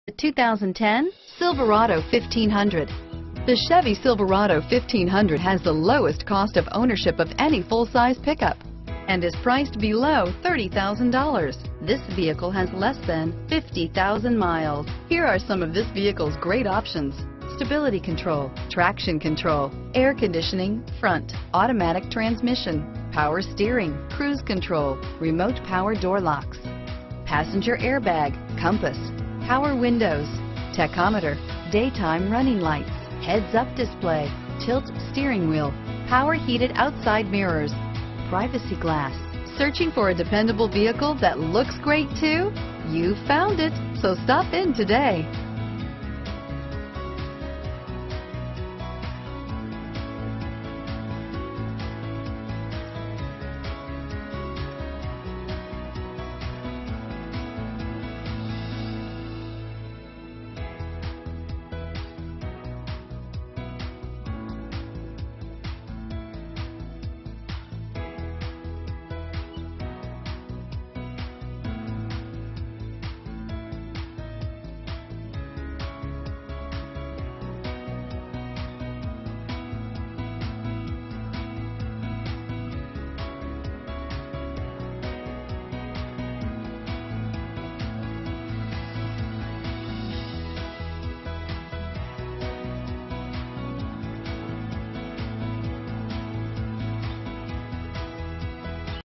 The 2010 Silverado 1500. The Chevy Silverado 1500 has the lowest cost of ownership of any full-size pickup and is priced below $30,000. This vehicle has less than 50,000 miles. Here are some of this vehicle's great options: stability control, traction control, air conditioning, front, automatic transmission, power steering, cruise control, remote power door locks, passenger airbag, compass, power windows, tachometer, daytime running lights, heads-up display, tilt steering wheel, power heated outside mirrors, privacy glass. Searching for a dependable vehicle that looks great too? You found it, so stop in today.